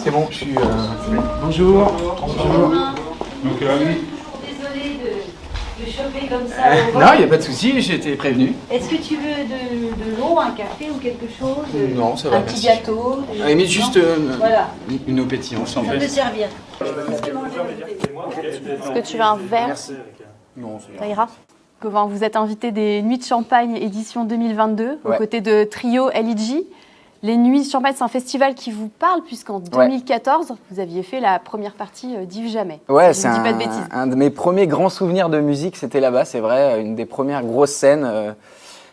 C'est bon, je suis... Bonjour. Bonjour. Donc, oui. Désolée de choper comme ça. Non, il n'y a pas de souci, j'ai été prévenu. Est-ce que tu veux de l'eau, un café ou quelque chose? Non, ça va, Un petit merci. gâteau? À la limite, juste Voilà. une eau pétillante. Ça peut servir. Est-ce que tu veux un verre? Non, Ça ira. Vous êtes invité des Nuits de Champagne édition 2022 aux Ouais. côtés de Trio LEG. Les Nuits de Champagne, c'est un festival qui vous parle puisqu'en 2014, vous aviez fait la première partie d'Yves Jamais. Ouais, Si je c'est ne dis pas de bêtises. un de mes premiers grands souvenirs de musique, c'était là-bas, c'est vrai, une des premières grosses scènes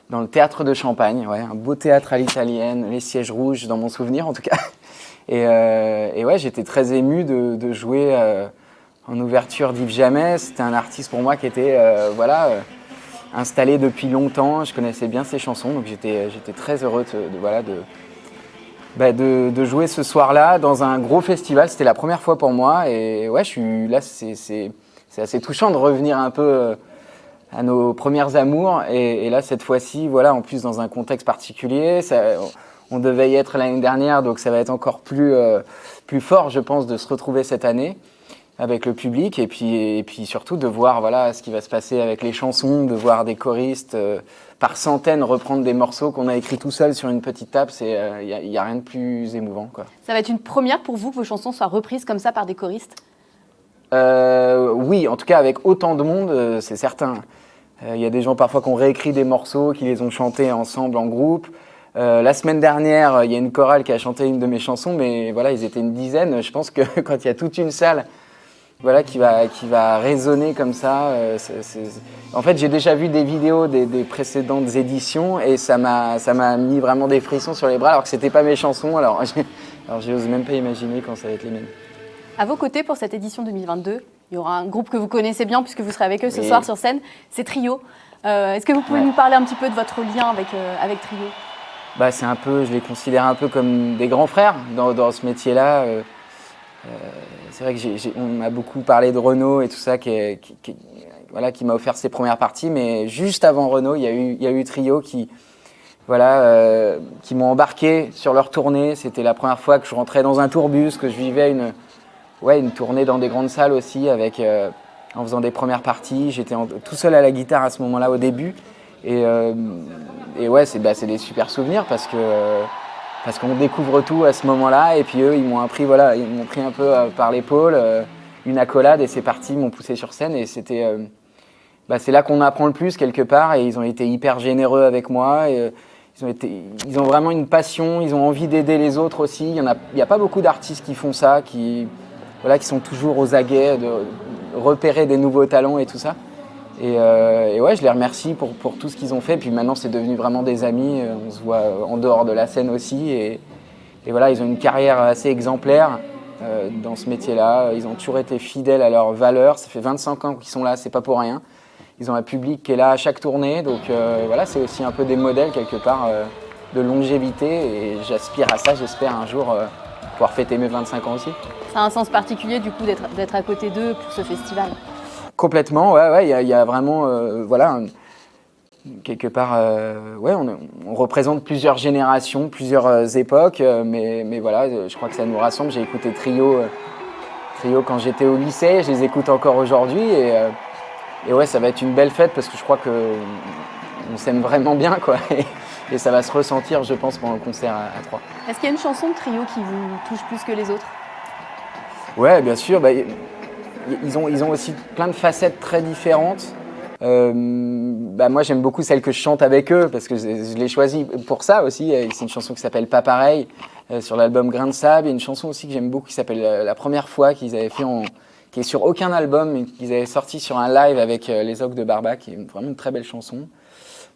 dans le théâtre de Champagne, ouais, un beau théâtre à l'italienne, les sièges rouges dans mon souvenir en tout cas. Et ouais, j'étais très ému de jouer en ouverture d'Yves Jamais. C'était un artiste pour moi qui était installé depuis longtemps, je connaissais bien ses chansons, donc j'étais très heureux de jouer ce soir-là dans un gros festival. C'était la première fois pour moi et ouais, c'est assez touchant de revenir un peu à nos premières amours et là cette fois-ci, voilà, en plus dans un contexte particulier. On devait y être l'année dernière, donc ça va être encore plus fort, je pense, de se retrouver cette année avec le public et puis surtout de voir voilà ce qui va se passer avec les chansons, de voir des choristes par centaines reprendre des morceaux qu'on a écrits tout seul sur une petite table, il y a rien de plus émouvant, quoi. Ça va être une première pour vous que vos chansons soient reprises comme ça par des choristes? Oui, en tout cas avec autant de monde, c'est certain. Il y a des gens parfois qui ont réécrit des morceaux, qui les ont chantés ensemble en groupe. La semaine dernière, il y a une chorale qui a chanté une de mes chansons, mais voilà, ils étaient une dizaine. Je pense que quand il y a toute une salle voilà, qui va résonner comme ça. En fait, j'ai déjà vu des vidéos des précédentes éditions et ça m'a mis vraiment des frissons sur les bras alors que c'était pas mes chansons. Alors j'ose même pas imaginer quand ça va être les miennes. À vos côtés, pour cette édition 2022, il y aura un groupe que vous connaissez bien puisque vous serez avec eux ce soir sur scène, c'est Trio. Est-ce que vous pouvez nous parler un petit peu de votre lien avec Trio? C'est un peu, je les considère un peu comme des grands frères dans ce métier-là. C'est vrai que on m'a beaucoup parlé de Renaud et tout ça, qui m'a offert ses premières parties, mais juste avant Renaud, il y a eu Trio qui m'ont embarqué sur leur tournée. C'était la première fois que je rentrais dans un tourbus, que je vivais une tournée dans des grandes salles aussi, en faisant des premières parties. J'étais tout seul à la guitare à ce moment-là au début, et ouais, c'est des super souvenirs parce qu'on découvre tout à ce moment-là, et puis eux, ils m'ont pris un peu par l'épaule, une accolade, et c'est parti, ils m'ont poussé sur scène, et c'est là qu'on apprend le plus quelque part, et ils ont été hyper généreux avec moi, et ils ont vraiment une passion, ils ont envie d'aider les autres aussi. Il y a pas beaucoup d'artistes qui font ça, qui sont toujours aux aguets, de repérer des nouveaux talents et tout ça. Et ouais, je les remercie pour tout ce qu'ils ont fait. Puis maintenant, c'est devenu vraiment des amis. On se voit en dehors de la scène aussi. Et voilà, ils ont une carrière assez exemplaire dans ce métier-là. Ils ont toujours été fidèles à leurs valeurs. Ça fait 25 ans qu'ils sont là, c'est pas pour rien. Ils ont un public qui est là à chaque tournée. Donc voilà, c'est aussi un peu des modèles quelque part de longévité. Et j'aspire à ça, j'espère un jour pouvoir fêter mes 25 ans aussi. Ça a un sens particulier du coup d'être à côté d'eux pour ce festival? Complètement, ouais, il y a vraiment, quelque part, on représente plusieurs générations, plusieurs époques, mais voilà, je crois que ça nous rassemble. J'ai écouté Trio quand j'étais au lycée, je les écoute encore aujourd'hui, et ouais, ça va être une belle fête parce que je crois qu'on s'aime vraiment bien, quoi, et ça va se ressentir, je pense, pendant le concert à 3. Est-ce qu'il y a une chanson de Trio qui vous touche plus que les autres? Ouais, bien sûr. Ils ont aussi plein de facettes très différentes. Moi, j'aime beaucoup celle que je chante avec eux parce que je l'ai choisie pour ça aussi. C'est une chanson qui s'appelle Pas pareil sur l'album Grain de sable. Il y a une chanson aussi que j'aime beaucoup qui s'appelle La première fois, qu'ils avaient fait qui est sur aucun album, mais qu'ils avaient sorti sur un live avec les Ogres de Barbac, qui est vraiment une très belle chanson.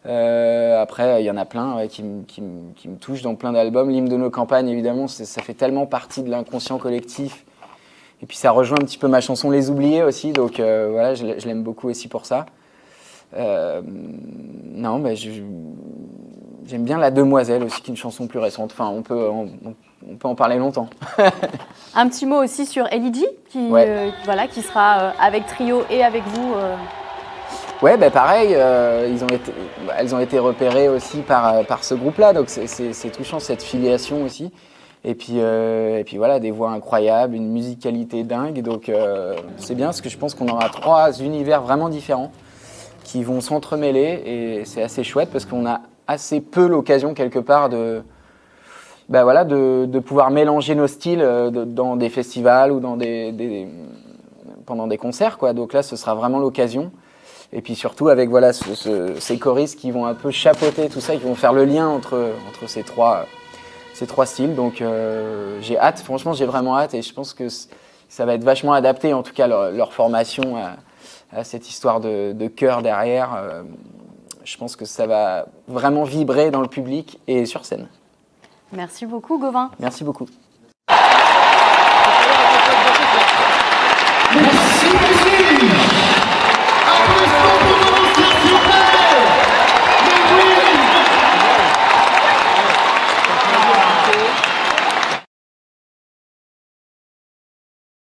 Après, il y en a plein qui me touchent dans plein d'albums. L'hymne de nos campagnes, évidemment, ça fait tellement partie de l'inconscient collectif. Et puis ça rejoint un petit peu ma chanson Les Oubliés aussi, donc voilà, je l'aime beaucoup aussi pour ça. Non, j'aime bien La Demoiselle aussi, qui est une chanson plus récente. Enfin, on peut en parler longtemps. Un petit mot aussi sur LEG, qui sera avec Trio et avec vous. Ouais, pareil, elles ont été repérées aussi par ce groupe-là, donc c'est touchant cette filiation aussi. Et puis voilà, des voix incroyables, une musicalité dingue. Donc c'est bien parce que je pense qu'on aura 3 univers vraiment différents qui vont s'entremêler. Et c'est assez chouette parce qu'on a assez peu l'occasion quelque part de pouvoir mélanger nos styles dans des festivals ou pendant des concerts, quoi. Donc là, ce sera vraiment l'occasion. Et puis surtout avec voilà, ces choristes qui vont un peu chapeauter tout ça, qui vont faire le lien entre ces trois styles. Donc j'ai hâte, franchement j'ai vraiment hâte et je pense que ça va être vachement adapté, en tout cas leur formation à cette histoire de chœur derrière. Je pense que ça va vraiment vibrer dans le public et sur scène. Merci beaucoup, Gauvin. Merci beaucoup.